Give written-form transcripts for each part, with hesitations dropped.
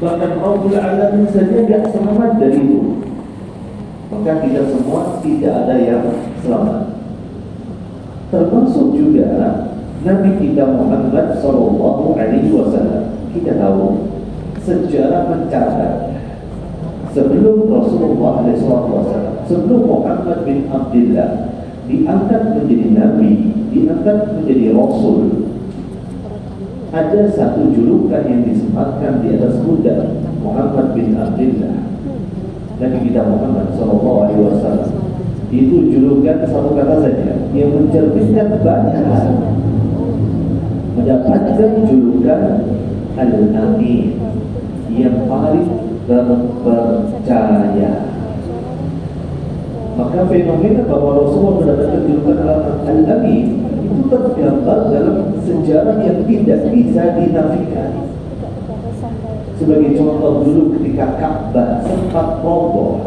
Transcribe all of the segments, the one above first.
bahkan Rabbul Alamin saja tidak selamat dari itu, maka kita semua tidak ada yang selamat. Termasuk juga Nabi kita Muhammad Sallallahu Alaihi Wasallam. Kita tahu sejarah mencatat sebelum Rasulullah SAW, sebelum Muhammad bin Abdullah diangkat menjadi Nabi, diangkat menjadi Rasul, ada satu julukan yang disematkan di atas kuda Muhammad bin Abdullah. Nabi kita Muhammad SAW itu julukan satu kata saja yang mencerminkan banyak hal. Mendapatkan julukan Al-Amin, yang paling terpercaya. Maka fenomena bahwa Rasulullah mendapatkan julukan Al-Amin itu tergambar dalam sejarah yang tidak bisa dinafikan. Sebagai contoh, dulu ketika Ka'bah sempat roboh,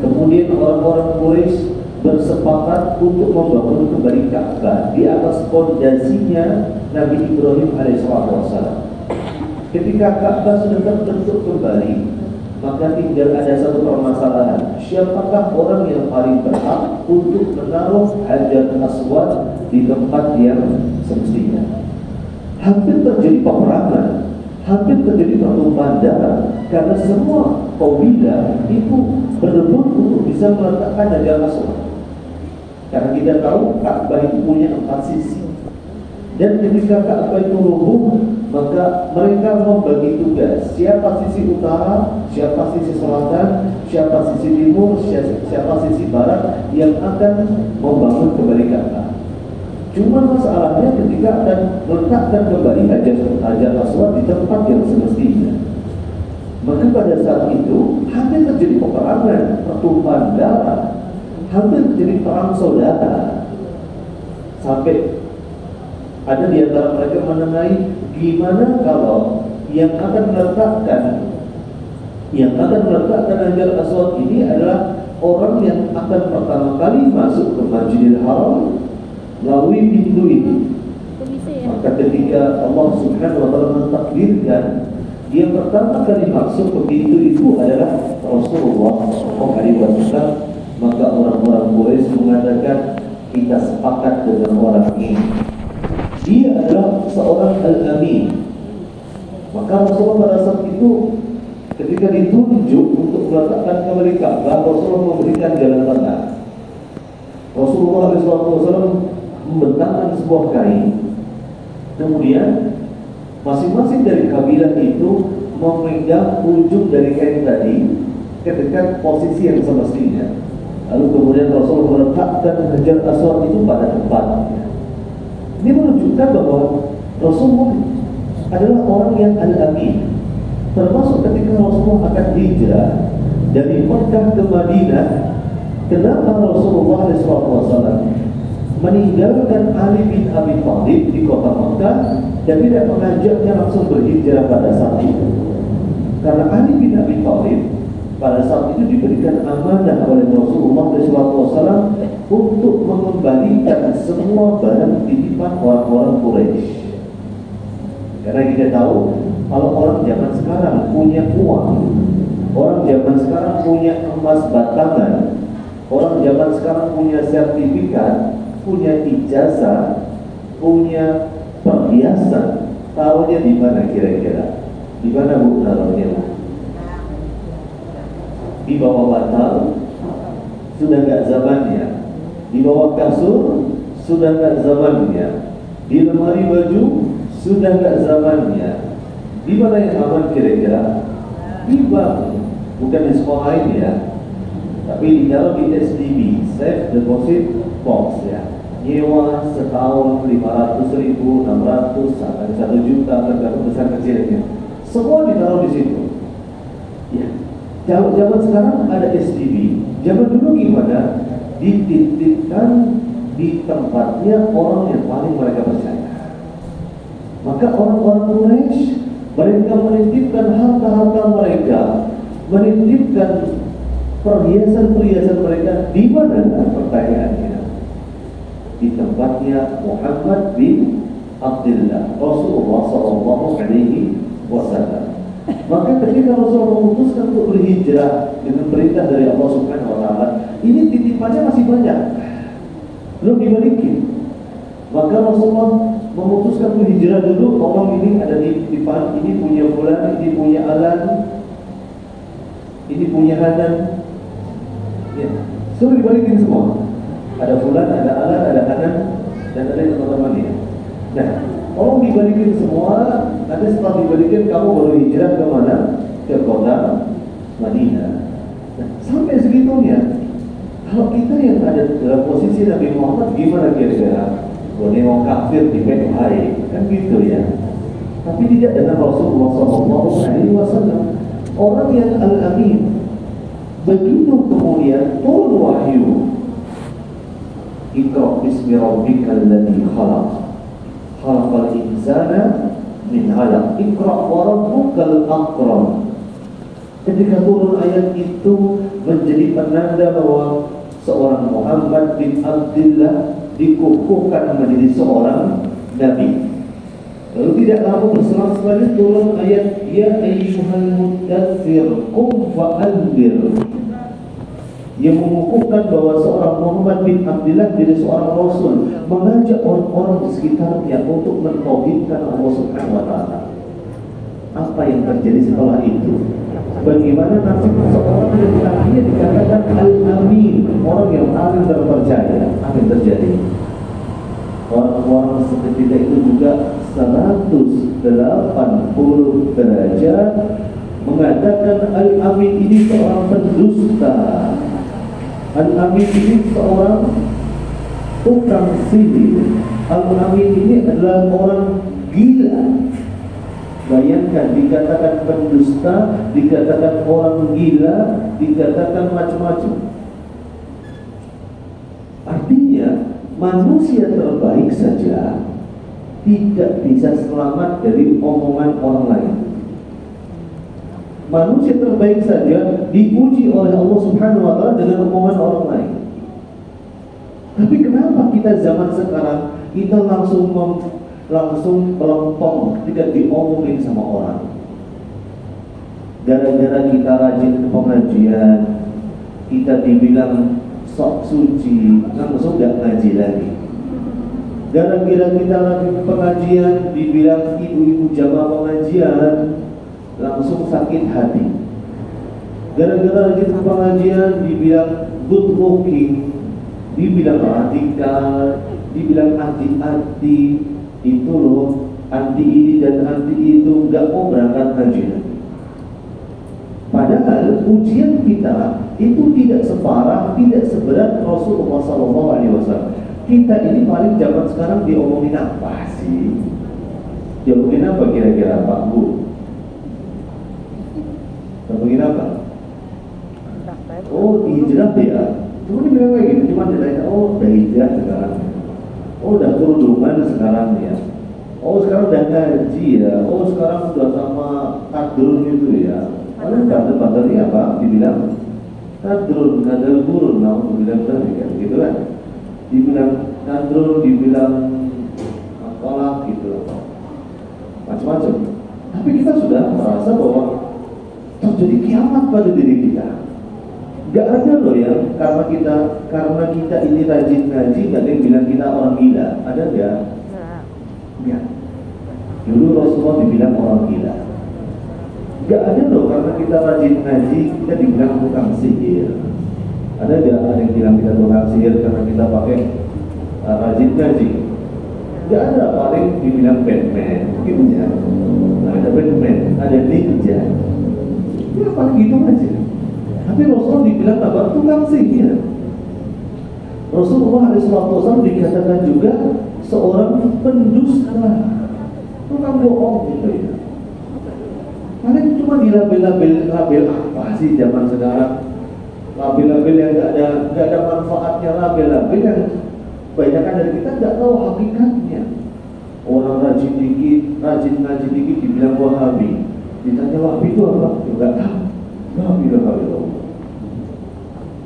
kemudian orang-orang Quraisy bersepakat untuk membangun kembali Ka'bah di atas fondasinya Nabi Ibrahim alaihissalam. Ketika Ka'bah sudah terbentuk kembali, maka tinggal ada satu permasalahan. Siapakah orang yang paling berhak untuk menaruh Hajar Aswad di tempat yang semestinya? Hampir terjadi peperangan, hampir terjadi pertumpahan darah, karena semua kabilah itu berebut untuk bisa meletakkan Hajar Aswad. Karena kita tahu Ka'bah itu punya 4 sisi. Dan ketika Ka'bah itu rubuh, maka mereka membagi tugas. Siapa sisi utara, siapa sisi selatan, siapa sisi timur, siapa sisi barat yang akan membangun kembali Ka'bah. Cuma masalahnya ketika akan meletakkan kembali Hajar Aswad di tempat yang semestinya, maka pada saat itu hampir terjadi peperangan, pertumpahan darah, hampir terjadi perang saudara, sampai ada di antara mereka menengahi gimana kalau yang akan meletakkan Hajar Aswad ini adalah orang yang akan pertama kali masuk ke Masjidil Haram melalui pintu ini. Maka ketika Allah Subhanahu wa taala mentakdirkan yang pertama kali masuk ke pintu itu adalah Rasulullah SAW, maka orang-orang Quraisy mengatakan, kita sepakat dengan orang ini, dia adalah seorang Al-Amin. Maka Rasulullah pada saat itu ketika ditunjuk untuk meletakkan kembali Ka'bah, Rasulullah memberikan jalan tengah. Rasulullah SAW membentangkan sebuah kain, kemudian masing-masing dari kabilah itu memegang ujung dari kain tadi ke dekat posisi yang semestinya. Lalu kemudian Rasulullah meletakkan Hajar Aswad itu pada tempatnya. Ini menunjukkan bahwa Rasulullah adalah orang yang Al-Amin. Termasuk ketika Rasulullah akan hijrah dari Mekah ke Madinah, kenapa Rasulullah SAW meninggalkan Ali bin Abi Thalib di kota Mekah dan tidak mengajaknya langsung berhijrah pada saat itu? Karena Ali bin Abi Thalib pada saat itu diberikan amanah oleh Rasulullah SAW untuk mengembalikan semua barang titipan orang-orang Quraisy. Karena kita tahu kalau orang zaman sekarang punya uang, orang zaman sekarang punya emas batangan, orang zaman sekarang punya sertifikat, punya ijazah, punya perhiasan, taruhnya di mana kira-kira? Di mana Bu taruhnya? Di bawah bantal, sudah nggak zamannya. Di bawah kasur, sudah nggak zamannya. Di lemari baju, sudah nggak zamannya. Di mana yang aman kira-kira? Di bank, bukan di sekolah ini ya, tapi ditaruh di SDB, Safe Deposit Box ya. Nyewa setahun 500.000, 600, sampai 1 juta, tergantung besar kecilnya. Semua ditaruh di situ. Ya. Kalau zaman sekarang ada SDB, zaman dulu gimana? Dititipkan di tempatnya orang yang paling mereka percaya. Maka orang-orang Quraisy, mereka menitipkan harta-harta mereka, menitipkan perhiasan-perhiasan mereka di mana? Pertanyaannya, di tempatnya Muhammad bin Abdullah, Rasulullah SAW. Maka ketika Rasulullah memutuskan untuk berhijrah dengan perintah dari Allah Subhanahu wa Ta'ala, ini titipannya masih banyak, belum dibalikin. Maka Rasulullah memutuskan berhijrah dulu. Tolong, ini ada titipan, ini punya fulan, ini punya alan, ini punya hanan, ya, semua dibalikin semua. Ada fulan, ada alan, ada hanan, dan ada teman-teman ya. Nah, tolong dibalikin semua. Nanti setelah dibalikin, kamu baru hijrah ke mana? Ke kota Madinah. Nah, sampai segitunya. Kalau kita yang ada dalam posisi Nabi Muhammad, gimana kira-kira? Boleh mau kafir di PKI, kan gitu ya. Tapi tidak dengan Rasulullah SAW, orang yang al-amin. Begitu kemudian turun wahyu, Iqra bismi rabbikal ladzi khalaq, khalaqal insana min 'alaq, Iqra wa rabbukal akram. Ketika turun ayat itu menjadi penanda bahwa seorang Muhammad bin Abdullah dikukuhkan menjadi seorang nabi. Lalu tidak lama berselang sekali turun ayat Ya ayyuhal muddatsir qum fa'anzir, yang mengukuhkan bahwa seorang Muhammad bin Abdullah menjadi seorang Rasul, mengajak orang-orang di sekitarnya untuk mentauhidkan Allah Subhanahu wa Ta'ala. Apa yang terjadi setelah itu? Bagaimana nasib seorang yang tadinya dikatakan al-amin, orang yang amin terpercaya? Apa yang terjadi? Orang-orang seketika itu juga 180 derajat mengatakan al-amin ini seorang pendusta, al-amin ini seorang tukang sihir, al-amin ini adalah orang gila. Bayangkan, dikatakan pendusta, dikatakan orang gila, dikatakan macam-macam. Artinya manusia terbaik saja tidak bisa selamat dari omongan orang lain. Manusia terbaik saja diuji oleh Allah Subhanahu wa Ta'ala dengan omongan orang lain. Tapi kenapa kita zaman sekarang kita langsung melempong, tidak diomongin sama orang? Gara-gara kita rajin ke pengajian, kita dibilang sok suci, langsung gak ngaji lagi. Gara-gara kita lagi ke pengajian, dibilang ibu-ibu jamaah pengajian, langsung sakit hati. Gara-gara rajin ke pengajian, dibilang good looking, dibilang radikal, dibilang anti-anti. Itu loh, anti ini dan anti itu, gak mau berangkat haji. Padahal ujian kita itu tidak separah, tidak seberat Rasulullah SAW. Kita ini paling zaman sekarang diomongin apa sih? Diomongin apa kira-kira Pak Bu? Diomongin apa? Oh, hijrah ya. Cuma dibilang kayak gitu, cuma ditanya, oh udah hijrah sekarang. Oh udah kerudungan sekarang ya. Oh sekarang udah ngaji ya. Oh sekarang udah sama kadrun gitu ya. Paling bandel-bandelnya apa? Dibilang kadrun, kadal gurun, nah dibilang tadi kan, gitu kan? Dibilang kadrun, dibilang apalah gitu, macam-macam. Tapi kita sudah merasa bahwa terjadi kiamat pada diri kita. Gak ada loh ya, karena kita ini rajin ngaji, gak ada yang bilang kita orang gila. Ada gak? Ya. Dulu Rasulullah dibilang orang gila. Gak ada loh, karena kita rajin ngaji, kita dibilang tukang sihir. Ada gak ada yang bilang kita tukang sihir karena kita pakai rajin ngaji? Gak ada, paling dibilang Batman, gitu ya. Ada Batman, ada ninja. Ya paling gitu aja. Tapi Rasulullah dibilang apa? Tukang sihir. Rasulullah SAW dikatakan juga seorang pendusta, tukang bohong gitu ya. Paling cuma dilabel apa sih zaman sekarang? Label-label yang gak ada manfaatnya, label-label yang kebanyakan dari kita gak tahu hakikatnya. Orang rajin ngaji dikit dibilang Wahabi. Ditanya Wahabi itu apa? Gak tahu. Wahabi itu apa?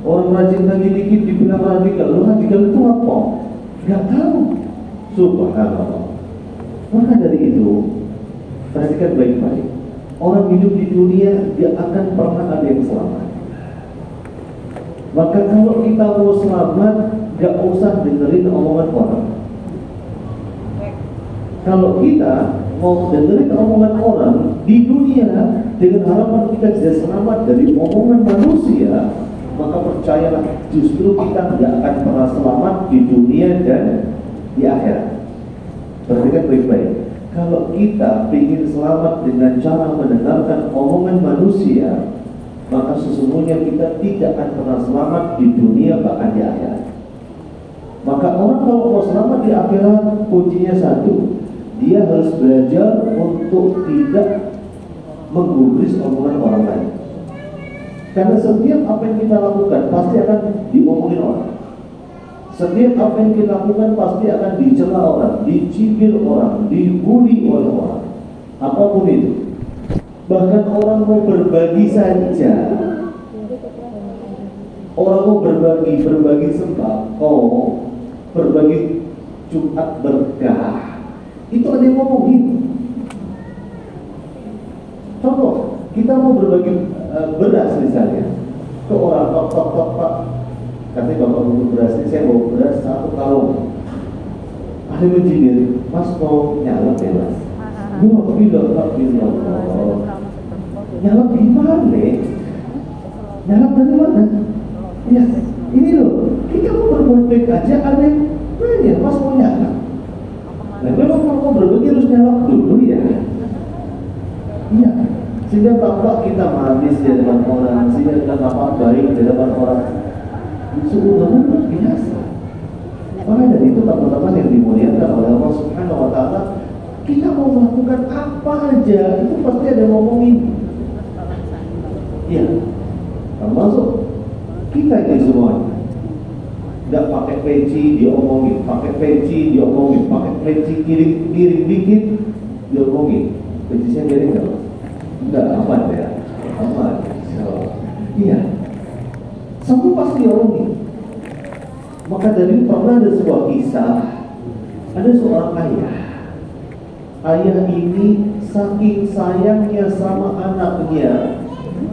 Orang rajin ngaji dikit dibilang radikal. Radikal itu apa? Gak tahu. Subhanallah. Maka dari itu, perhatikan baik-baik. orang hidup di dunia dia akan pernah ada yang selamat. Maka kalau kita mau selamat, gak usah dengerin omongan orang. Kalau kita mau dengerin omongan orang di dunia dengan harapan kita tidak selamat dari omongan manusia, maka percayalah justru kita tidak akan pernah selamat di dunia dan di akhirat. Perhatikan baik-baik. Kalau kita ingin selamat dengan cara mendengarkan omongan manusia, maka sesungguhnya kita tidak akan pernah selamat di dunia bahkan di akhirat. Maka orang kalau mau selamat di akhirat, kuncinya satu, dia harus belajar untuk tidak menggubris omongan orang lain. Karena setiap apa yang kita lakukan pasti akan diomongin orang. Setiap apa yang kita lakukan pasti akan dicela orang, dicibir orang, dibully oleh orang. Apapun itu. Bahkan orang mau berbagi saja. Orang mau berbagi sembako, berbagi Jumat berkah. Itu ada yang ngomongin. Contoh, kita mau berbagi beras misalnya ke orang, tok pak, katanya bapak butuh beras, ini saya bawa beras 1 karung. Ada yang menjinir, mas mau nyalak ya mas? Tidak, nyalak gimana? Nyalak dari mana? Ya, ini loh, kita mau berbuat baik aja, ada yang nanya, mas mau nyalak? Nah, memang kalau mau berbagi harus nyalak dulu ya. Iya, sehingga tampak kita manis di depan orang, sehingga kita tampak baik di depan orang. Sungguh biasa. Maka dari itu teman-teman yang dimuliakan oleh Allah Subhanahu Wa Taala, kita mau melakukan apa aja itu pasti ada yang ngomongin. Iya, termasuk kita ini semuanya. Nggak pakai peci diomongin, pakai peci diomongin, pakai peci miring dikit diomongin. Peci saya miring nggak? Enggak, aman ya, aman. Iya, semua pasti diomongin. Maka dari pernah ada sebuah kisah, ada seorang ayah. Ayah ini saking sayangnya sama anaknya,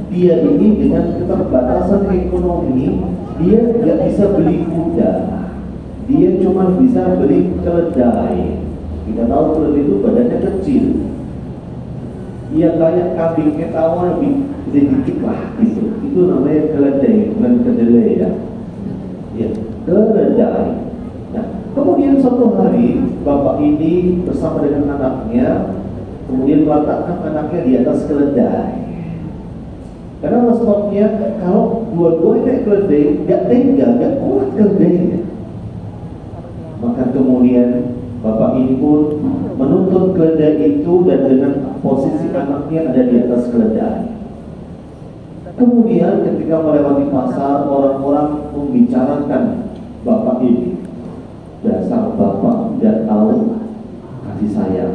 dia ini dengan keterbatasan ekonomi, dia nggak bisa beli kuda, dia cuma bisa beli keledai. Kita tahu keledai itu badannya kecil, dia kayak kambing ketawa lebih sedikit lah gitu. Itu namanya keledai, bukan kedelai ya. Ya, keledai. Nah, kemudian suatu hari bapak ini bersama dengan anaknya kemudian meletakkan anaknya di atas keledai. Karena sebabnya kalau dua-duanya naik keledai gak tega, gak kuat keledainya. Maka kemudian bapak ini pun menuntun keledai itu dan dengan posisi anaknya ada di atas keledai. Kemudian ketika melewati pasar, orang-orang membicarakan bapak ini. Dasar bapak tidak tahu kasih sayang.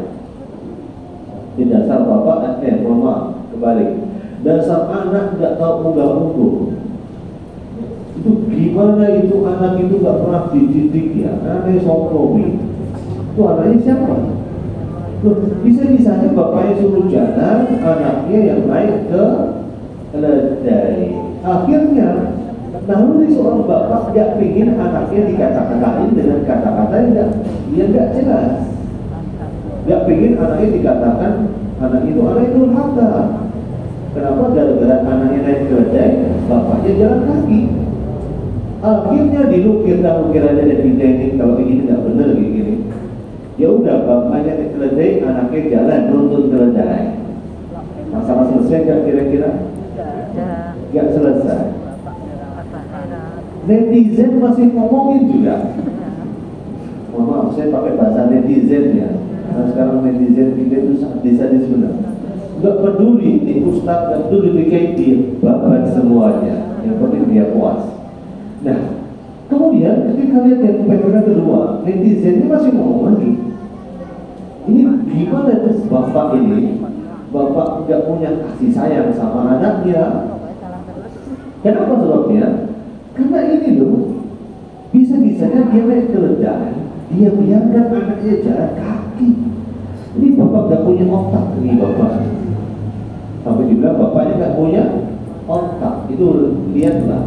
Di dasar bapak, maaf, kebalik. Dasar anak tidak tahu unggah-ungguh. Itu gimana itu anak itu gak pernah dididik ya? Anaknya sopromi. Itu anaknya siapa? Loh, bisa-bisanya bapaknya suruh jalan, anaknya yang naik ke keledai. Akhirnya lalu seorang bapak gak pingin anaknya dikata-katain dengan kata-kata yang gak jelas. Gak pingin anaknya dikatakan anak itu durhaka. Kenapa? Gara-gara anaknya naik keledai, bapaknya jalan kaki. Akhirnya dilukir aja dan diteknik kalau ini nggak benar kayak gini. Ya udah, bapaknya naik keledai, anaknya jalan nuntun keledai. Masalah selesai nggak kira-kira? Nggak selesai. Netizen masih ngomongin juga. Mohon maaf, saya pakai bahasa netizen ya. Nah, sekarang netizen kita itu sangat sadis benar. Gak peduli di ustaz, gak peduli di KD, babat semuanya. Yang penting dia puas. Nah, kemudian ketika lihat yang PPK kedua, netizennya masih ngomong lagi. Ini gimana tuh bapak ini? Bapak gak punya kasih sayang sama anaknya. Kenapa sebabnya? Karena ini loh, bisa-bisanya dia naik keledai, dia biarkan anaknya jalan kaki. Ini bapak gak punya otak ini bapak. Sampai dibilang bapaknya nggak punya otak. Itu lihatlah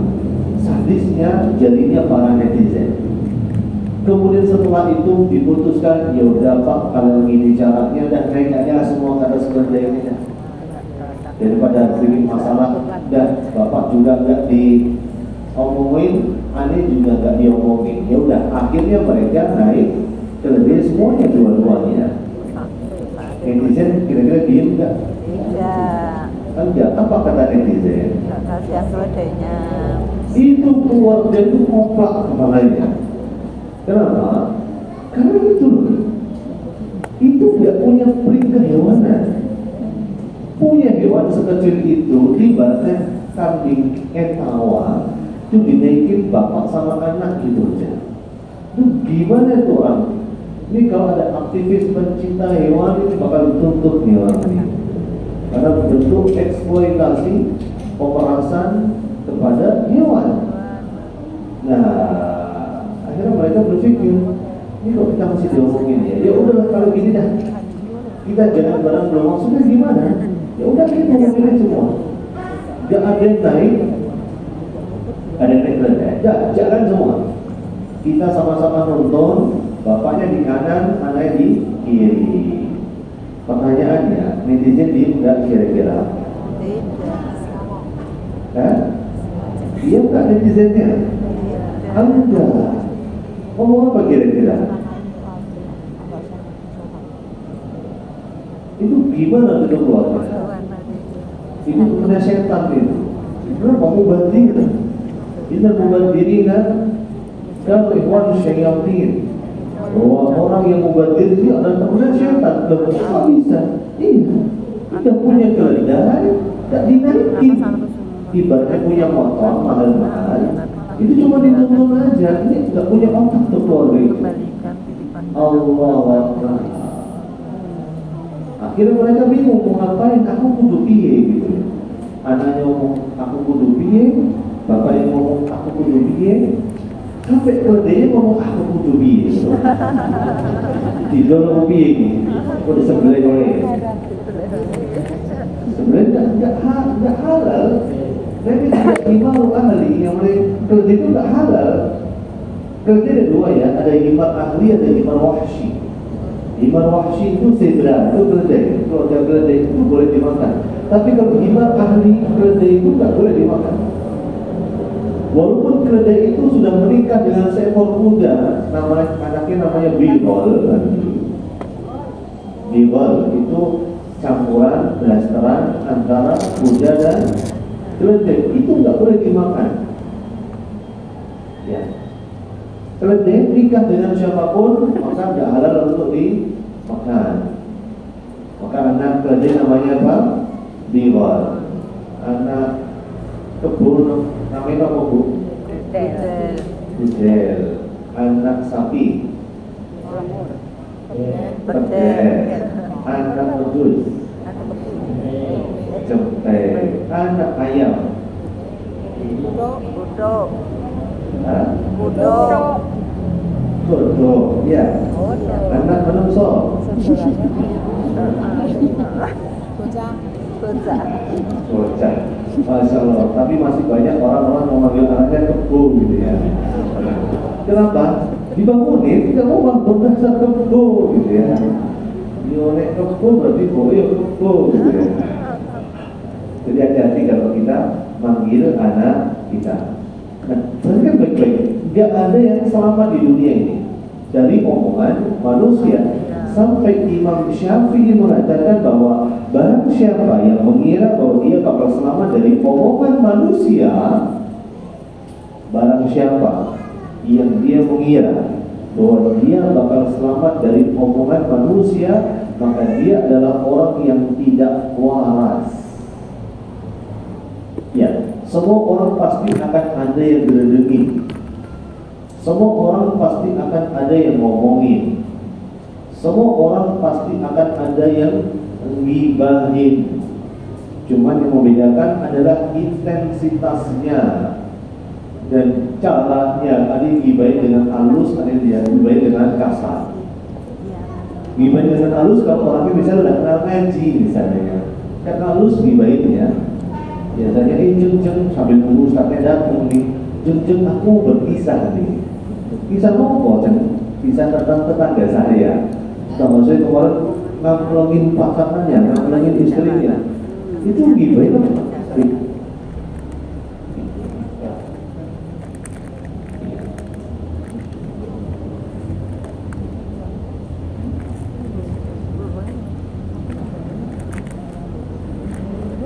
sadisnya jadinya para netizen. Kemudian setelah itu diputuskan, ya udah Pak, kalau ini caranya dan kayaknya semua kata seperti ini ya. Daripada bikin masalah dan bapak juga nggak diomongin, aneh juga nggak diomongin. Ya udah, akhirnya mereka naik terlebih semuanya dua-duanya. Netizen kira-kira diem nggak? Tidak. Enggak. Apa kata netizen? Kasihan keluarganya. Itu keluarga itu kompak kepalanya. Kenapa? Karena itu itu nggak punya peri kehewanan. Punya hewan sekecil itu ibaratnya kambing etawa itu dinaikin bapak sama anak gitu aja. Itu gimana itu orang? Ini kalau ada aktivis pencinta hewan ini bakal dituntut nih orang ini. Karena bentuk eksploitasi pemerasan kepada hewan. Nah, akhirnya mereka berpikir, ini kok kita masih diomongin ya? Ya udahlah kalau gini dah, kita jangan barang belum maksudnya gimana? Ya udah kita ngomongin semua. Gak ada yang naik, ada yang naik, jangan semua. Kita sama-sama nonton, bapaknya di kanan, anaknya di kiri. Pertanyaannya, netizen diem nggak kira-kira? Tidak. Iya nggak netizennya? Enggak. Ngomong apa kira-kira? Itu gimana itu keluarga? Itu kena setan itu. Kenapa mubadir? Inna mubadirin kalau ikhwan syayatin. Bahwa orang yang mubadir itu adalah kena setan. Kenapa bisa? Iya. Kita punya keledai, tak dinaikin. Ibaratnya punya motor mahal-mahal. Itu cuma ditonton aja. Ini nggak punya otak tuh keluarga itu. Allah Akbar. Akhirnya mereka bingung mau ngapain. Aku kudu piye gitu. Anaknya ngomong aku kudu piye, bapaknya ngomong aku kudu piye, sampai keledainya ngomong aku kudu piye. Tidak mau piye gitu. Udah sebelah oleh. Sebenarnya nggak halal. Tapi tidak imam ahli yang mulai keledai itu nggak halal. Keledai ada dua ya, ada imam ahli, ada imam wahsy. Imam wahsy itu zebra, itu keledai. Kalau ada keledai itu boleh dimakan. Tapi kalau imam ahli keledai itu nggak boleh dimakan. Walaupun keledai itu sudah menikah dengan seekor kuda, anaknya namanya Bigol. Bigol itu campuran blasteran antara kuda dan keledai, itu nggak boleh dimakan. Ya, keledai nikah dengan siapapun maka nggak halal untuk dimakan. Maka anak keledai namanya apa? Bigol. Anak kebun namanya apa bu? Budel. Anak sapi? Pedel. Anak wedus? Cetek. Anak ayam? Budok. Kodok, ya. Anak menungso? Bocah. Masya Allah. Tapi masih banyak orang-orang memanggil anaknya kebo gitu ya. Kenapa? Dibangunin, tidak mau bangun dasar kebo gitu ya. Yonek kebo berarti boyo kebo gitu ya. Jadi hati-hati kalau kita manggil anak kita. Nah, perhatikan baik-baik. Gak ada yang selamat di dunia ini dari omongan manusia. Sampai Imam Syafi'i mengatakan bahwa barang siapa yang mengira bahwa dia bakal selamat dari omongan manusia, barang siapa yang dia mengira bahwa dia bakal selamat dari omongan manusia, maka dia adalah orang yang tidak waras. Ya, semua orang pasti akan ada yang diredengi. Semua orang pasti akan ada yang ngomongin. Semua orang pasti akan ada yang ngibahin. Cuman yang membedakan adalah intensitasnya dan caranya. Ada yang ngibahin dengan halus, ada yang ngibahin dengan kasar. Ngibahin dengan halus kalau orangnya misalnya udah kenal ngaji misalnya. Kan halus gibahinnya. Biasanya jeng sambil nunggu ustaznya datang nih. Jeng aku berpisah nih. Kisah apa ceng? Kisah tentang tetangga saya. Sama saya kemarin ngapelongin pasangannya, ngapelongin istrinya. Itu gibahin apa?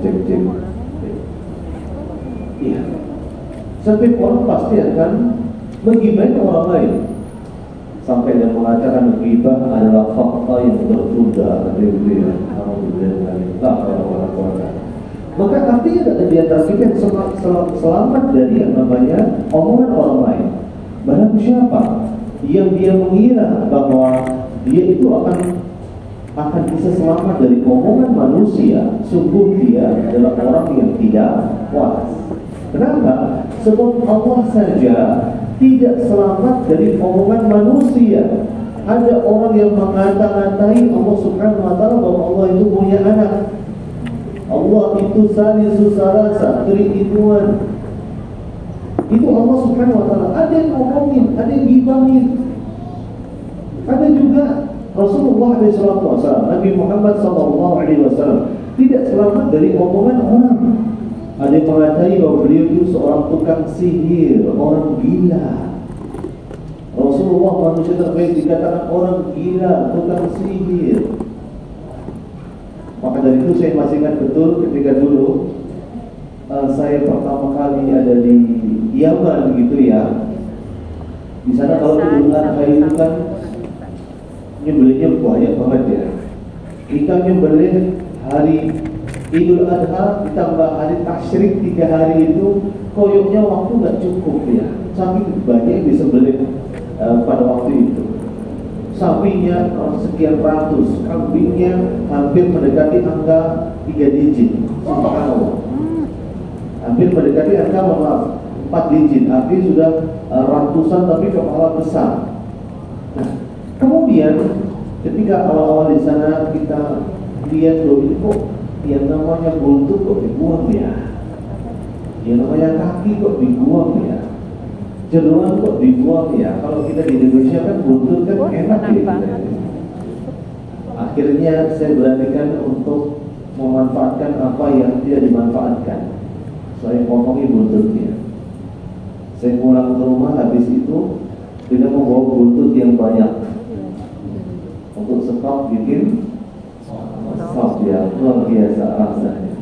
Cek. Iya. Setiap orang pasti akan menggibahi orang lain. Sampai yang mengatakan ghibah adalah fakta yang tertunda. Maka artinya ada di antara kita yang selamat dari yang namanya omongan orang lain. Barang siapa yang dia mengira bahwa dia itu akan bisa selamat dari omongan manusia, sungguh dia adalah orang yang tidak waras. Kenapa? Sebab Allah saja tidak selamat dari omongan manusia. Ada orang yang mengata-ngatai Allah Subhanahu wa taala bahwa Allah itu punya anak. Allah itu salisu salasa, 3-in-1. Itu Allah Subhanahu wa taala. Ada yang ngomongin, ada yang gibahin. Ada juga Rasulullah SAW, Nabi Muhammad SAW tidak selamat dari omongan orang. Ada yang mengatakan bahwa beliau itu seorang tukang sihir, orang gila. Rasulullah manusia terbaik dikatakan orang gila, tukang sihir. Maka dari itu saya masih ingat betul ketika dulu saya pertama kali ada di Yaman gitu ya. Di sana kalau Idul Adha itu kan nyembelihnya banyak banget ya. Kita nyembelih hari Idul Adha ditambah hari tasyrik 3 hari itu, koyoknya waktu nggak cukup ya. Saking banyak disembelih pada waktu itu. Sapinya sekian ratus, kambingnya hampir mendekati angka 3 digit. Subhanallah. Hampir mendekati angka 4 digit. Artinya sudah ratusan tapi kepala besar. Nah, kemudian ketika awal-awal di sana kita lihat loh, ini kok yang namanya buntut kok dibuang ya, yang namanya kaki kok dibuang ya, jeruan kok dibuang ya. Kalau kita di Indonesia kan buntut kan enak ya. Akhirnya saya beranikan untuk memanfaatkan apa yang tidak dimanfaatkan. Saya ngomongin buntutnya. Saya pulang ke rumah habis itu dengan membawa buntut yang banyak untuk stok bikin stok ya, luar biasa rasanya.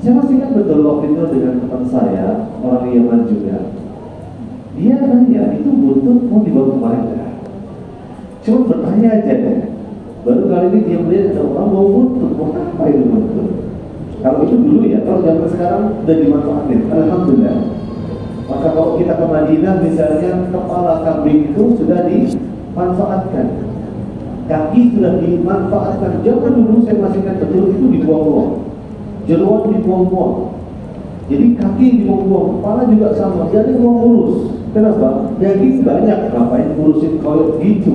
Saya masih ingat betul waktu itu dengan teman saya, orang Yaman juga. Dia nanya, itu buntut mau dibawa kemana? Cuma bertanya aja deh. Baru kali ini dia melihat ada orang bawa buntut, mau apa itu buntut? Kalau itu dulu ya, kalau zaman sekarang sudah dimanfaatin, alhamdulillah. Maka kalau kita ke Madinah misalnya, kepala kambing itu sudah dimanfaatkan, kaki sudah dimanfaatkan. Zaman dulu saya masih ingat betul itu dibuang-buang, jeruan dibuang-buang. Jadi kaki dibuang-buang, kepala juga sama. Jadi mau ngurus. Kenapa? Daging banyak, ngapain ngurusin koyok gitu?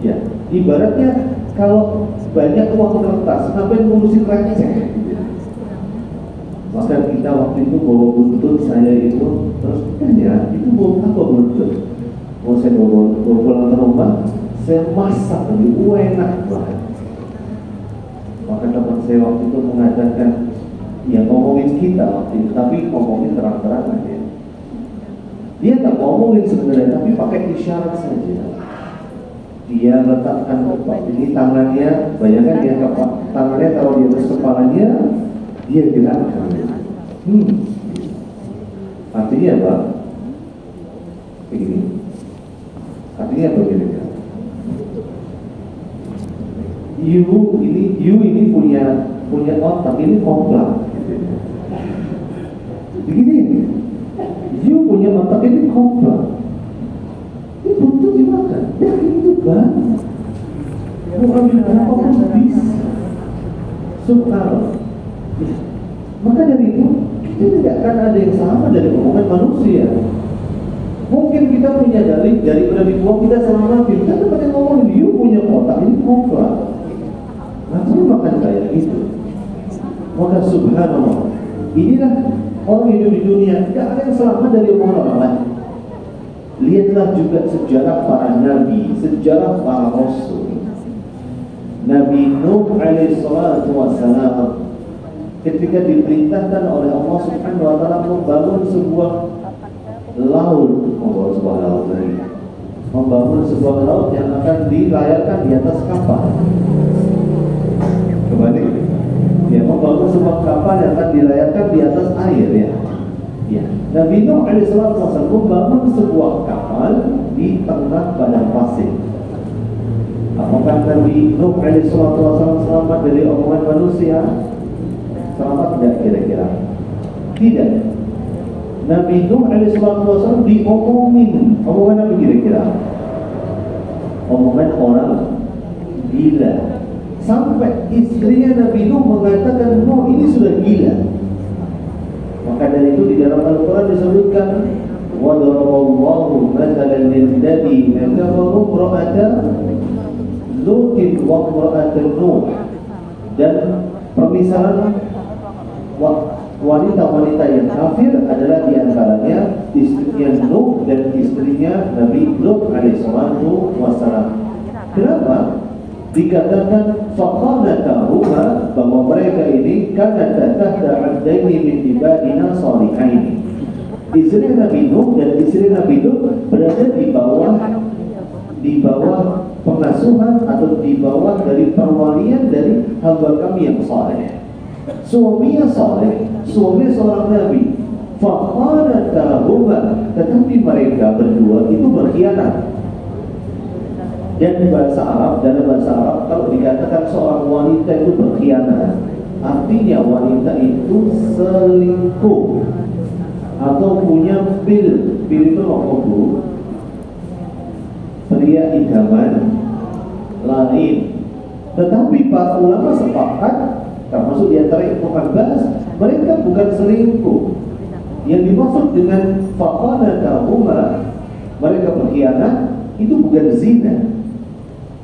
Ya, ibaratnya kalau banyak uang kertas, ngapain ngurusin receh? Maka kita waktu itu bawa buntut saya itu, terus tanya, itu bawa apa buntut? Mau saya bawa pulang ke rumah, saya masak lagi, enak banget. Maka teman saya waktu itu mengatakan, ya ngomongin kita waktu itu, tapi ngomongin terang-terangan ya. Dia nggak ngomongin sebenarnya, tapi pakai isyarat saja. Dia letakkan ini tangannya, bayangkan dia tangannya taruh di atas kepalanya, dia bilang, artinya apa? Begini. Artinya apa kira-kira? You ini punya otak, ini komplak. Begini, you punya otak ini komplak. Ini butuh dimakan. Ya itu banget. Mau ambil apapun bisa. Subhanallah. Maka dari itu kita tidak akan ada yang sama dari omongan manusia. Mungkin kita punya dalih daripada dibuang kita selamatin. Kita tempat yang ngomongin, you punya otak ini komplak. Langsung makan kayak gitu. Maka subhanallah, inilah orang hidup di dunia, tidak ada yang selamat dari omongan orang lain. Lihatlah juga sejarah para nabi, sejarah para rasul. Nabi Nuh alaihissalatu wassalam ketika diperintahkan oleh Allah Subhanahu wa taala membangun sebuah laut, membangun sebuah laut yang akan dilayarkan di atas kapal. Kembali, ya, membangun sebuah kapal yang akan dilayarkan di atas air, ya. Ya, Nabi Nuh alaihissalam membangun sebuah kapal di tengah padang pasir. Apakah Nabi Nuh alaihissalam selamat dari omongan manusia? Selamat tidak kira-kira? Tidak. Nabi Nuh alaihissalam diomongin, omongan apa kira-kira? Omongan orang gila. Sampai istrinya Nabi Nuh mengatakan, Nuh ini sudah gila. Maka dari itu di dalam Al-Quran disebutkan, وَضَرَبَallahu مَثَلًا لِلَّذِينَ كَفَرُوا امْرَأَتَ لُوطٍ وَامْرَأَتَ نُوحٍ. Dan permisalan wanita-wanita yang kafir adalah diantaranya istrinya Nuh dan istrinya Nabi Lut alaihissalatu wassalam. Kenapa? Dikatakan faqadatahuma, bahwa mereka ini kanata tahta 'abdaini min ibadina shalihaini. Istri Nabi Nuh dan istri Nabi Lut berada di bawah pengasuhan atau di bawah dari perwalian dari hamba kami yang saleh. Suaminya saleh, suami seorang nabi. Faqadatahuma, tetapi mereka berdua itu berkhianat. Dan dalam bahasa Arab kalau dikatakan seorang wanita itu berkhianat, artinya wanita itu selingkuh atau punya pil itu apa bu? Pria idaman lain. Tetapi para ulama sepakat, termasuk di antara Ibnu Abbas, mereka bukan selingkuh. Yang dimaksud dengan faqadatahuma, mereka berkhianat, itu bukan zina.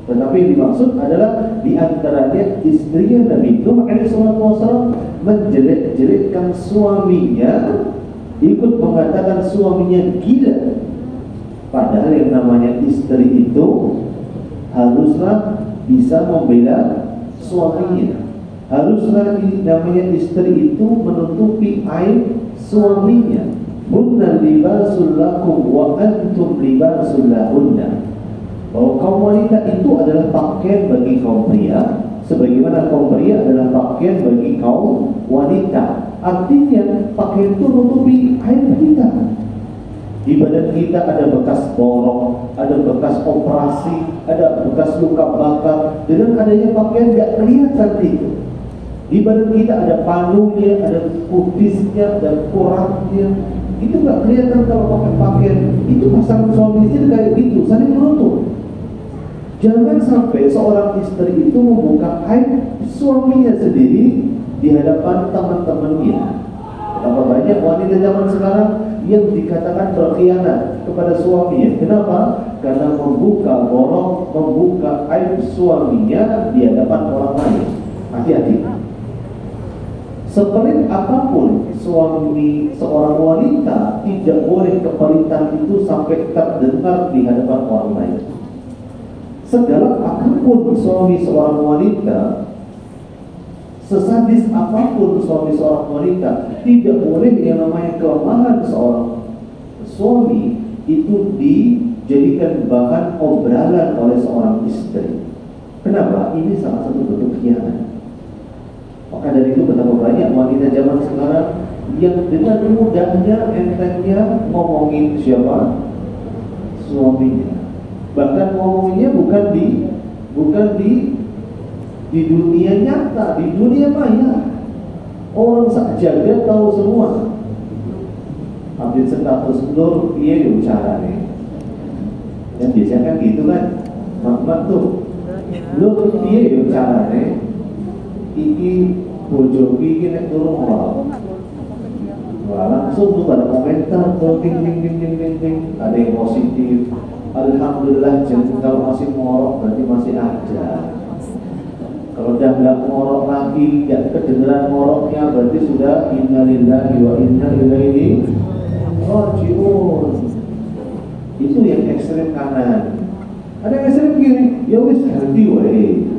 Tetapi yang dimaksud adalah di antaranya istrinya Nabi Nuh alaihissalam menjelek-jelekkan suaminya, ikut mengatakan suaminya gila. Padahal yang namanya istri itu haruslah bisa membela suaminya. Haruslah namanya istri itu menutupi aib suaminya. Hunna libasul lakum wa antum libasul lahunna. Bahwa kaum wanita itu adalah pakaian bagi kaum pria, sebagaimana kaum pria adalah pakaian bagi kaum wanita. Artinya pakaian itu menutupi aib kita. Di badan kita ada bekas borok, ada bekas operasi, ada bekas luka bakar. Dengan adanya pakaian tidak kelihatan itu. Di badan kita ada panunya, ada kutisnya, ada kurangnya. Itu nggak kelihatan kalau pakai pakaian. Itu pasangan suami istri kayak gitu, saling menutup. Jangan sampai seorang istri itu membuka aib suaminya sendiri di hadapan teman-temannya. Betapa banyak wanita zaman sekarang yang dikatakan berkhianat kepada suaminya. Kenapa? Karena membuka borok, membuka aib suaminya di hadapan orang lain. Hati-hati. Sepelit apapun suami seorang wanita, tidak boleh kepelitan itu sampai terdengar di hadapan orang lain. Segala apapun suami seorang wanita, sesadis apapun suami seorang wanita, tidak boleh yang namanya kelemahan seorang suami itu dijadikan bahan obrolan oleh seorang istri. Kenapa? Ini salah satu bentuk khianat. Maka dari itu betapa banyak wanita zaman sekarang yang dengan mudahnya, entengnya ngomongin siapa? Suaminya. Bahkan ngomonginnya bukan di dunia nyata, di dunia maya. Orang sak jagat tahu semua. Update status Nur piye yo carane. Dan biasanya kan gitu kan. Mak tuh. Nur piye yo carane. Iki bojo iki nek turun ora. Wah, langsung tuh pada komentar, ting, ada yang positif. Alhamdulillah, jangan kalau masih ngorok berarti masih ada. Kalau udah nggak ngorok lagi, nggak kedengeran ngoroknya, berarti sudah innalillahi wa inna ilaihi raji'un. Itu yang ekstrem kanan. Ada yang ekstrem kiri, ya wis ganti wae.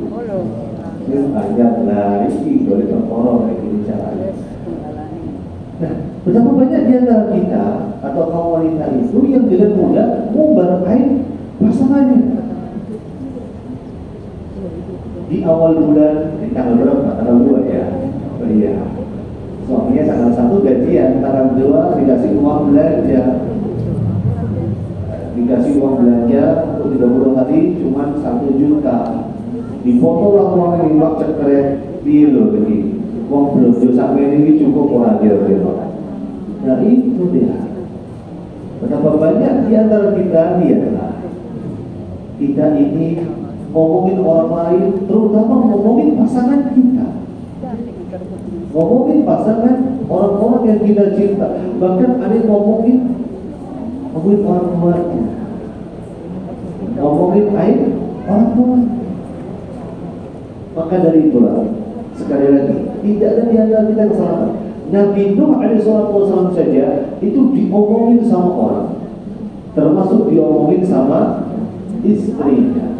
Wis ajak lah, iki boleh ngorok kayak gini caranya. Nah, betapa banyak di antara kita atau kaum wanita itu yang dengan mudah membarkai pasangannya. Di awal bulan, di tanggal berapa? Tanggal 2 ya? Oh iya. Suaminya tanggal 1 gajian, tanggal 2 dikasih uang belanja. Dikasih uang belanja untuk 30 hari cuma 1 juta. Dipoto lah uang ini bak cekret biru begini. Uang belanja sampai ini cukup orang dia. Nah itu dia. Betapa banyak di antara kita lihatlah. Kita ini ngomongin orang lain, terutama ngomongin pasangan kita, ngomongin pasangan orang-orang yang kita cinta, bahkan ada yang ngomongin orang tuanya, ngomongin aib orang tua. Maka dari itulah sekali lagi tidak ada di antara kita yang salah. Nabi Nuh alaihissalam saja itu diomongin sama orang, termasuk diomongin sama istrinya.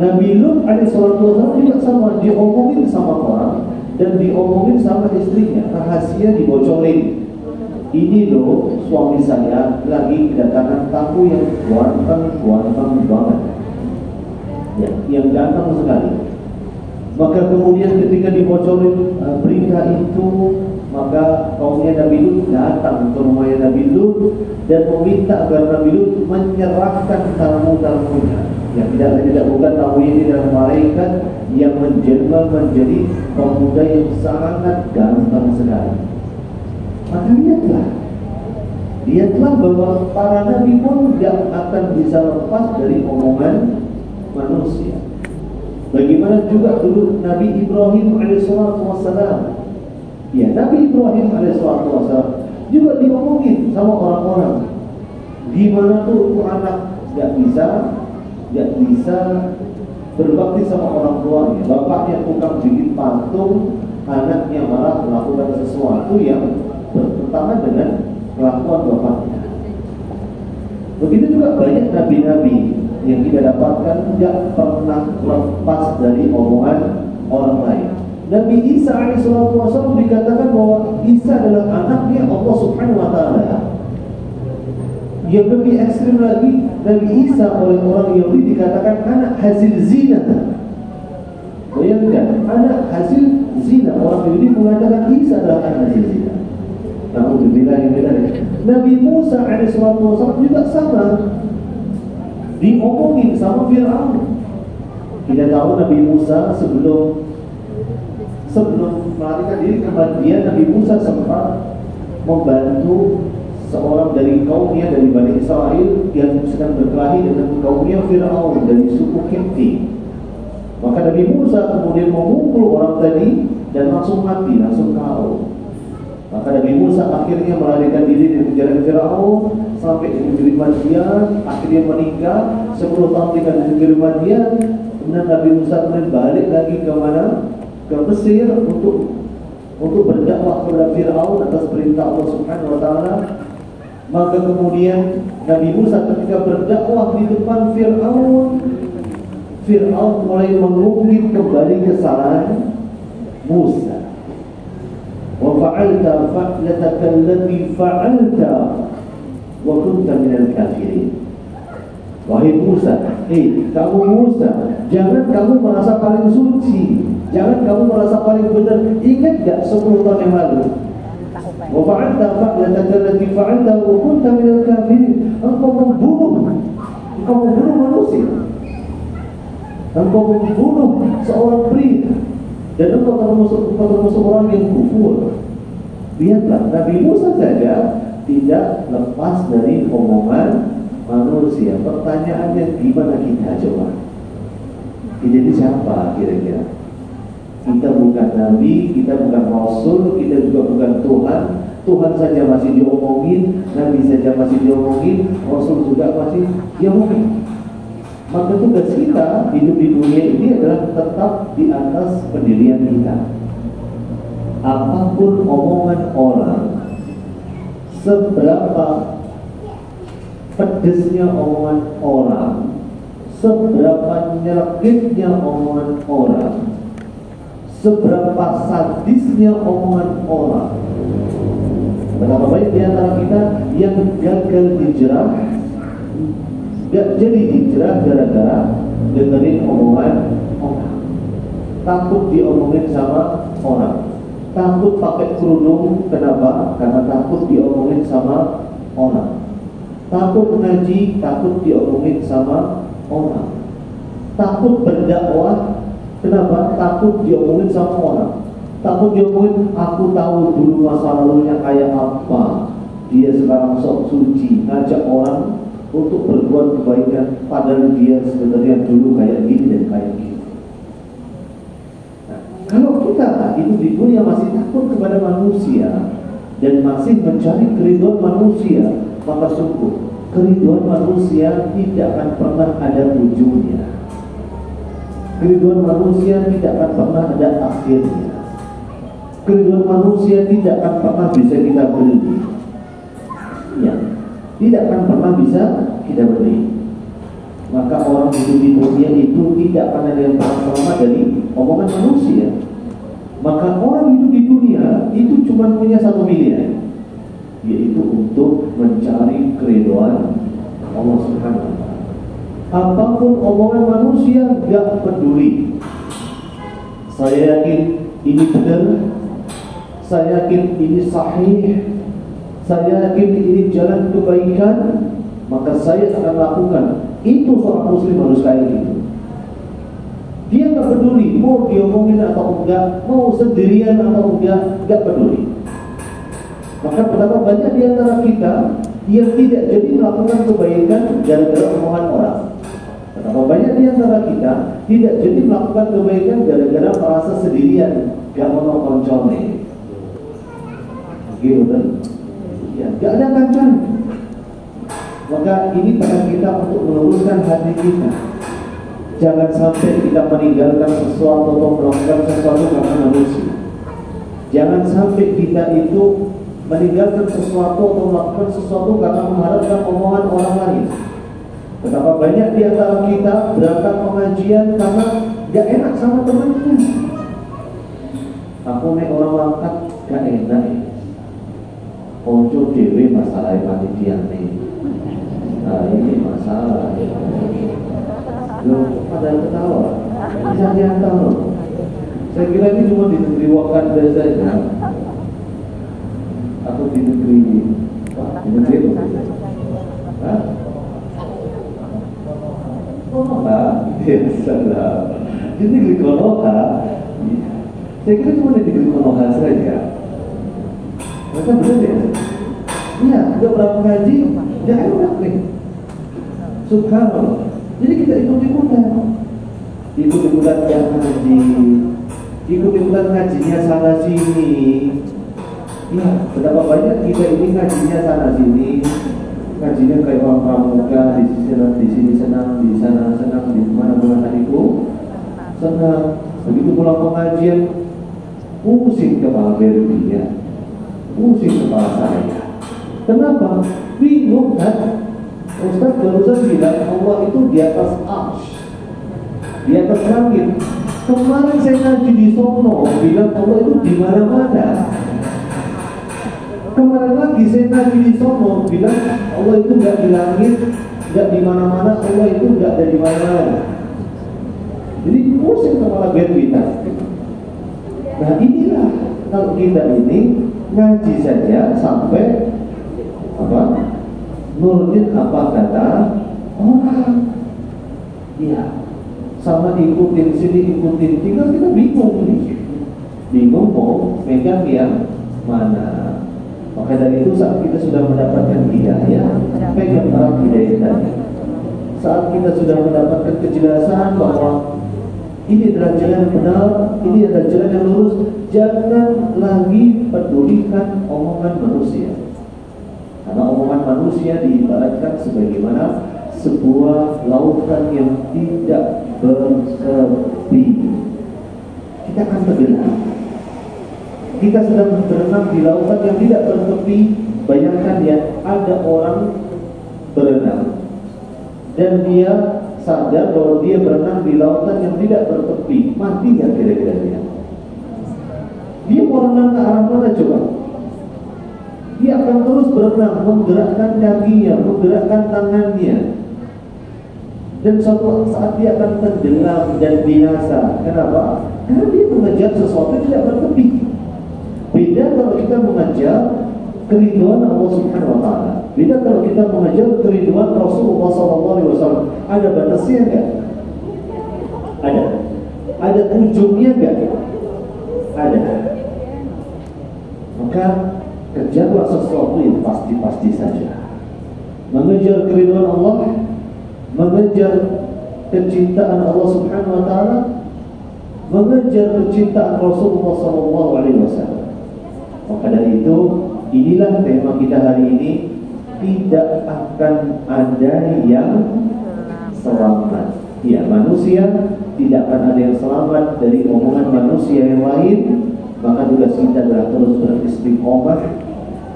Nabi Lut alaihissalam juga sama, diomongin sama orang dan diomongin sama istrinya, rahasia dibocorin. Ini loh suami saya lagi kedatangan tamu yang ganteng banget, ya, yang ganteng sekali. Maka kemudian ketika dibocorin berita itu, maka kaumnya Nabi Lut datang ke rumahnya Nabi Lut dan meminta agar Nabi Lut menyerahkan tamu-tamunya. Yang tidak bukan tamu ini adalah malaikat yang menjelma menjadi pemuda yang sangat ganteng sekali. Maka lihatlah bahwa para nabi pun tidak akan bisa lepas dari omongan manusia. Bagaimana juga dulu Nabi Ibrahim alaihissalam. Ya, Nabi Ibrahim alaihissalam juga diomongin sama orang-orang. Gimana tuh anak nggak bisa berbakti sama orang tuanya. Bapaknya tukang bikin patung, anaknya malah melakukan sesuatu yang bertentangan dengan kelakuan bapaknya. Begitu juga banyak nabi-nabi yang kita dapatkan tidak pernah lepas dari omongan orang lain. Nabi Isa alaihissalam dikatakan bahwa Isa adalah anaknya Allah Subhanahu wa Ta'ala. Yang lebih ekstrim lagi, Nabi Isa oleh orang Yahudi dikatakan anak hasil zina. Bayangkan, anak hasil zina. Orang Yahudi mengatakan Isa adalah anak hasil zina. Namun Nabi Musa alaihissalam juga sama, diomongin sama Fir'aun. Kita tahu Nabi Musa sebelum melarikan diri ke Madian, Nabi Musa sempat membantu seorang dari kaumnya, dari Bani Israel yang sedang berkelahi dengan kaumnya Fir'aun dari suku Qibti. Maka Nabi Musa kemudian memukul orang tadi dan langsung mati, langsung KO. Maka Nabi Musa akhirnya melarikan diri dari kejaran Fir'aun sampai di negeri Madian, akhirnya meninggal 10 tahun tinggal di negeri Madian. Kemudian Nabi Musa kemudian balik lagi ke mana? Ke Mesir untuk berdakwah kepada Fir'aun atas perintah Allah Subhanahu wa Ta'ala. Maka kemudian Nabi Musa ketika berdakwah di depan Fir'aun mulai mengungkit kembali kesalahan Musa. Wa fa'alta fa'lataka allati fa'alta wa kunta minal kafirin. Wahai Musa, kamu Musa, jangan kamu merasa paling suci, jangan kamu merasa paling benar. Ingat gak 10 tahun yang lalu? Wa fa'alta fa'lataka allati fa'alta wa kunta minal kafirin. Engkau membunuh manusia, engkau membunuh seorang pria, dan engkau termasuk orang yang kufur. Lihatlah, Nabi Musa saja tidak lepas dari omongan manusia. Pertanyaannya, gimana kita coba? Jadi siapa kira-kira? Kita bukan Nabi, kita bukan Rasul, kita juga bukan Tuhan. Tuhan saja masih diomongin, Nabi saja masih diomongin, Rasul juga masih diomongin. Maka tugas kita hidup di dunia ini adalah tetap di atas pendirian kita. Apapun omongan orang, seberapa pedesnya omongan orang, seberapa nyelekitnya omongan orang, seberapa sadisnya omongan orang, betapa banyak di antara kita yang gagal hijrah, gak jadi hijrah gara-gara dengerin omongan orang, takut diomongin sama orang, takut pakai kerudung. Kenapa? Karena takut diomongin sama orang. Takut ngaji, takut diomongin sama orang. Takut berdakwah. Kenapa? Takut diomongin sama orang. Takut diomongin, aku tahu dulu masa lalunya kayak apa, dia sekarang sok suci, ngajak orang untuk berbuat kebaikan, padahal dia sebenarnya dulu kayak gini dan kayak gini. Kalau kita hidup di dunia masih takut kepada manusia dan masih mencari keridhaan manusia, maka sungguh keridhaan manusia tidak akan pernah ada ujungnya. Keridhaan manusia tidak akan pernah ada akhirnya. Keridhaan manusia tidak akan pernah bisa kita beli. Ya, tidak akan pernah bisa kita beli. Maka orang hidup di dunia itu tidak akan ada yang pernah dari omongan manusia. Maka orang hidup di dunia itu cuma punya satu pilihan, yaitu untuk mencari keridhaan Allah Subhanahu wa Ta'ala. Apapun omongan manusia gak peduli. Saya yakin ini benar, saya yakin ini sahih, saya yakin ini jalan kebaikan, maka saya akan lakukan. Itu seorang muslim harus kayak gitu. Dia gak peduli mau diomongin atau enggak, mau sendirian atau enggak, gak peduli. Maka betapa banyak di antara kita yang tidak jadi melakukan kebaikan gara-gara omongan orang. Betapa banyak di antara kita tidak jadi melakukan kebaikan gara-gara merasa sendirian, gak mau koncolnya. Gitu kan? Ya, gak ada kancang. Maka ini peran kita untuk meluruskan hati kita. Jangan sampai kita meninggalkan sesuatu atau melakukan sesuatu karena manusia. Jangan sampai kita itu meninggalkan sesuatu atau melakukan sesuatu karena mengharapkan omongan orang lain. Betapa banyak di antara kita berangkat pengajian karena gak enak sama temannya. Aku naik orang langkat gak enak. Ojo dewe masalah panitia nih. Nah ini masalah. Loh, pada ketawa. Bisa nyata loh. Saya kira ini cuma di negeri Wakanda saja. Atau di negeri di negeri apa? Hah? Konoha, biasalah. Di negeri Konoha. Saya kira cuma di negeri Konoha saja. Mereka benar ya? Iya, udah berapa ngaji, ya enak nih. Subhanallah. Jadi kita ikut-ikutan yang ngaji, ikut-ikutan ngajinya sana sini. Ya, betapa banyak kita ini ngajinya sana sini, ngajinya kayak orang pramuka, di sini senang, di sana senang, di mana-mana itu senang. Begitu pulang pengajian, pusing kepala berbiaya, pusing kepala saya. Kenapa? Bingung kan? Ustaz barusan bilang Allah itu di atas arsy, di atas langit. Kemarin saya ngaji di sono bilang Allah itu di mana-mana. Kemarin lagi saya ngaji di sono bilang Allah itu nggak di langit, nggak di mana-mana, Allah itu nggak ada di mana-mana. Jadi pusing kepala kita. Nah inilah kalau kita ini ngaji saja sampai apa? Nurutin apa kata orang. Iya, sama ikutin sini, ikutin tinggal kita bingung nih. Bingung mau megang yang mana. Maka dari itu saat kita sudah mendapatkan hidayah, pegang erat hidayah tadi. Saat kita sudah mendapatkan kejelasan bahwa ini adalah jalan yang benar, ini adalah jalan yang lurus, jangan lagi pedulikan omongan manusia. Karena omongan manusia diibaratkan sebagaimana sebuah lautan yang tidak bertepi, kita akan tenggelam. Kita sedang berenang di lautan yang tidak bertepi. Bayangkan ya, ada orang berenang dan dia sadar bahwa dia berenang di lautan yang tidak bertepi, mati nggak kira-kira dia? Dia mau renang ke arah mana coba? Dia akan terus berenang, menggerakkan kakinya, menggerakkan tangannya, dan suatu saat dia akan tenggelam dan binasa. Kenapa? Karena dia mengejar sesuatu yang tidak bertepi. Beda kalau kita mengejar keriduan Allah Subhanahu wa Ta'ala. Beda kalau kita mengejar keriduan Rasulullah SAW. Ada batasnya enggak? Ada. Ada ujungnya enggak? Ada. Maka kejarlah sesuatu yang pasti-pasti saja. Mengejar keriduan Allah, mengejar kecintaan Allah Subhanahu wa Ta'ala, mengejar kecintaan Rasulullah SAW. Maka dari itu, inilah tema kita hari ini. Tidak akan ada yang selamat. Ya, manusia tidak akan ada yang selamat dari omongan manusia yang lain. Maka tugas kita adalah terus beristiqomah,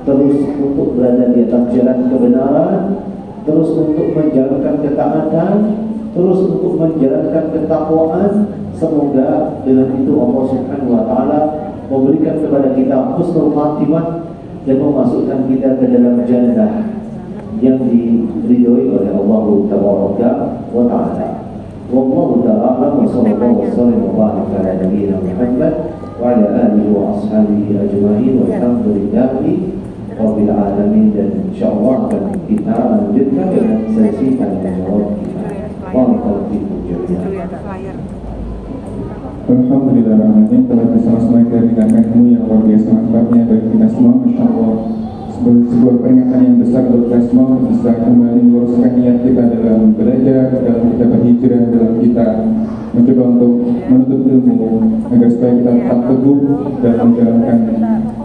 terus untuk berada di atas jalan kebenaran, terus untuk menjalankan ketaatan, terus untuk menjalankan ketakwaan. Semoga dengan itu Allah Subhanahu wa Ta'ala memberikan kepada kita husnul khatimah dan memasukkan kita ke dalam jannah yang diridhoi oleh Allah Tabaraka wa Ta'ala. Wallahu ta'ala wa sallallahu wa sallam wa baraka ala nabiyyina Muhammad wa ala alihi wa ashabihi ajma'in walhamdulillahi rabbil alamin. Dan insyaallah akan kita lanjutkan dengan sesi tanya jawab kita. Barakallahu fikum jami'an. Alhamdulillahirrahmanirrahim. Telah bersama-sama kita mendengarkan ilmu yang luar biasa manfaatnya bagi kita semua, Masya Allah. Sebuah peringatan yang besar untuk kita semua, bisa kembali meluruskan niat kita dalam belajar, dalam kita berhijrah, dalam kita mencoba untuk menuntut ilmu, agar supaya kita tetap teguh dalam menjalankan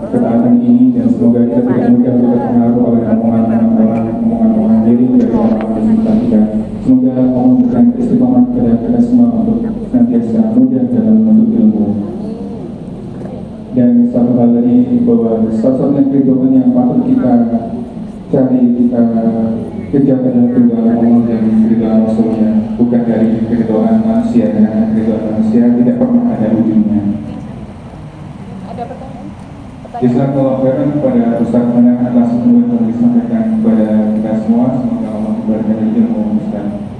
ketaatan ini, dan semoga kita tidak mudah terpengaruh oleh omongan diri dari orang-orang di sekitar kita. Semoga Allah memberikan istiqomah kepada kita semua untuk senantiasa mudah dalam menuntut ilmu. Dan satu hal lagi, bahwa sosok kehidupan yang patut kita cari, kita kejar adalah keridhaan Allah dan keridhaan Rasulnya, bukan dari keridhaan manusia. Karena keridhaan manusia tidak pernah ada ujungnya. Ada pertanyaan? Jazakallahu khairan kepada Ustaz Manang atas ilmu yang disampaikan kepada kita semua. Semoga Allah memberkahi ilmu Ustaz.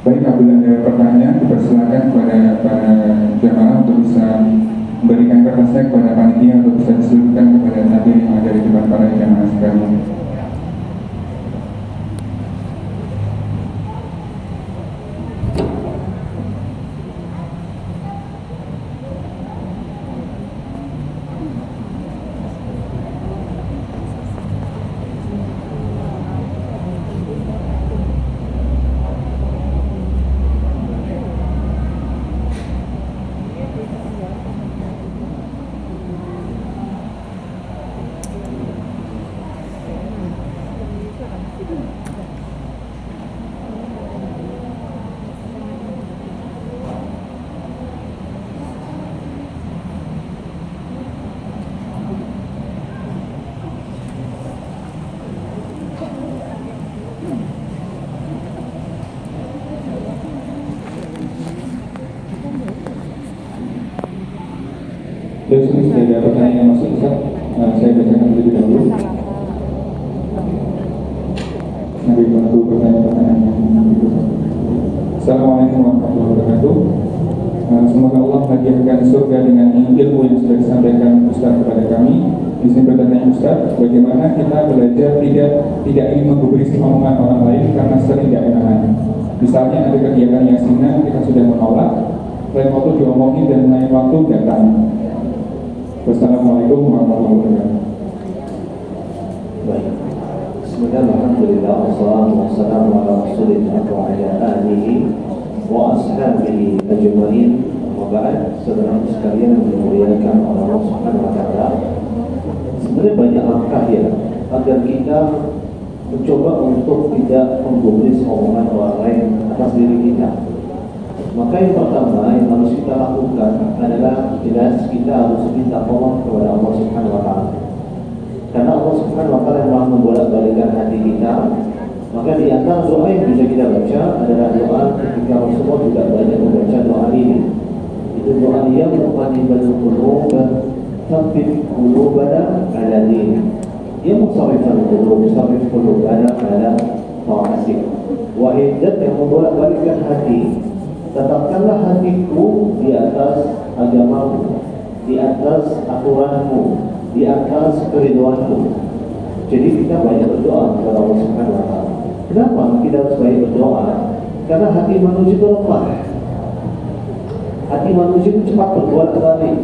Baik, apabila ada pertanyaan, dipersilakan kepada para jamaah untuk bisa memberikan kertasnya kepada panitia untuk bisa diselipkan kepada tabir yang ada di depan para jamaah sekalian. Terus sudah ada pertanyaan yang masuk, Ustaz. Saya bacakan terlebih dahulu sambil menunggu pertanyaan-pertanyaan yang berikut. Assalamualaikum warahmatullahi wabarakatuh. Semoga Allah hadiahkan surga dengan ilmu yang sudah disampaikan Ustaz kepada kami. Di sini bertanya Ustaz, bagaimana kita belajar tidak ingin menggubris omongan orang lain karena sering tidak enakan. Misalnya ada kegiatan yasinan, kita sudah menolak, lain waktu diomongin dan lain waktu datang. Wassalamualaikum warahmatullahi wabarakatuh. Baik. Bismillahirrahmanirrahim. Alhamdulillah, wassalatu wassalamu ala rasulillah wa ala alihi wa ashabihi ajma'in. Amma ba'd, saudara sekalian yang dimuliakan oleh Allah Subhanahu wa Ta'ala. Sebenarnya banyak langkah ya agar kita mencoba untuk tidak menggubris omongan orang lain atas diri kita. Maka yang pertama yang harus kita lakukan adalah jelas kita harus minta tolong kepada Allah Subhanahu wa Ta'ala. Karena Allah Subhanahu wa Ta'ala yang telah membolak-balikkan hati kita. Maka di antara doa yang bisa kita baca adalah doa ketika Rasulullah juga banyak membaca doa ini. Itu doa yang muqallibal qulub tsabbit qulubana ala dinik. Ya musarrifal qulub sarrif qulubana ala ta'atik. Wahai zat yang membolak-balikkan hati, tetapkanlah hatiku di atas agamamu, di atas aturanmu, di atas keridhoanmu. Jadi kita banyak berdoa kepada Allah Subhanahu wa Ta'ala. Kenapa kita harus banyak berdoa? Karena hati manusia itu lemah. Hati manusia itu cepat berbolak-balik.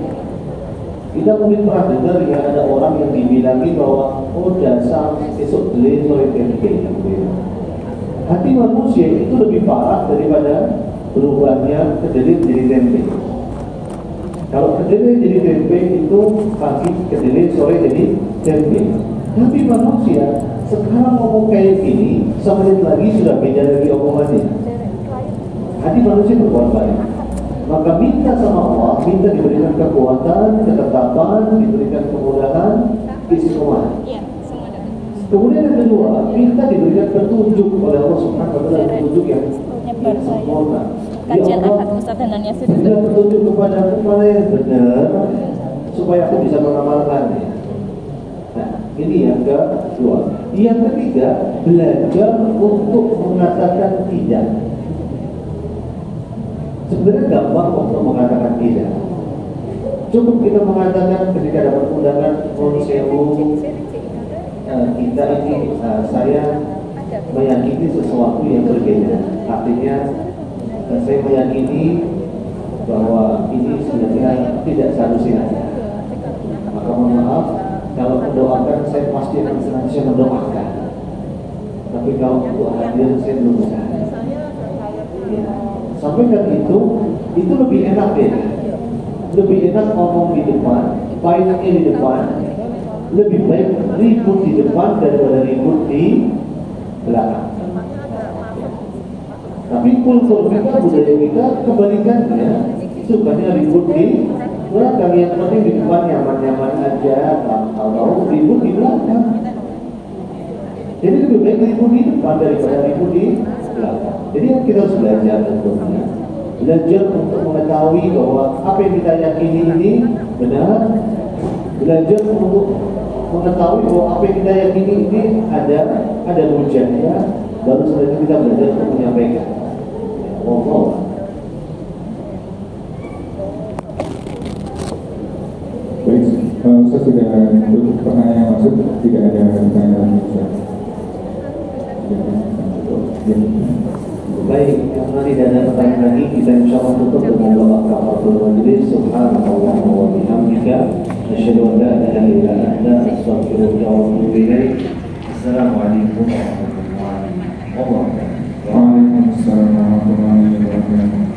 Kita mungkin pernah dengar ya ada orang yang dibilangi bahwa oh dasar esok beli sore tempe. Hati manusia itu lebih parah daripada berubahnya kedelai jadi tempe. Kalau kedelai jadi tempe itu pagi kedelai, sore jadi tempe. Tapi manusia sekarang ngomong kayak gini, semenit lagi sudah beda lagi omongannya. Hati manusia berubah-ubah. Maka minta sama Allah, minta diberikan kekuatan, ketetapan, diberikan kemudahan, istiqomah. Kemudian yang kedua, minta diberikan petunjuk oleh Allah Subhanahu wa Ta'ala, petunjuk yang sempurna. Kajian akad Ustaz dan Yasir itu. Berikan petunjuk kepada aku mana yang benar supaya aku bisa mengamalkannya. Nah, ini yang kedua. Yang ketiga, belajar untuk mengatakan tidak. Sebenarnya gampang untuk mengatakan tidak. Cukup kita mengatakan ketika dapat undangan konsewu kita ini saya meyakini sesuatu yang berbeda. Artinya saya meyakini bahwa ini sebenarnya tidak seharusnya. Maka mohon maaf kalau mendoakan saya pasti akan senantiasa mendoakan. Tapi kalau untuk hadir saya belum bisa. Ya. Sampaikan itu lebih enak ya. Lebih enak ngomong di depan, baiknya di depan, lebih baik ribut di depan daripada ribut di belakang. Tapi kultur kita, budaya kita kebalikannya, sukanya ribut di belakang. Yang penting di depan nyaman-nyaman aja, kalau ribut di belakang. Jadi lebih baik ribut di depan daripada ribut di belakang. Jadi kita harus belajar tentunya. Belajar untuk mengetahui bahwa apa yang kita yakini ini benar. Belajar untuk mengetahui bahwa apa yang kita yakini ini ada hujahnya. Baru setelah itu kita belajar untuk menyampaikan. Allah. Baik, Ustaz sudah untuk pertanyaan yang masuk, tidak ada pertanyaan Ustaz. Baik, karena tidak ada pertanyaan lagi, kita insya Allah tutup dengan doa kafaratul majlis. Subhanallah wa bihamdika, asyhadu an la ilaha illa anta, astaghfiruka wa atubu ilaik. Assalamualaikum warahmatullahi wabarakatuh. Waalaikumsalam warahmatullahi wabarakatuh.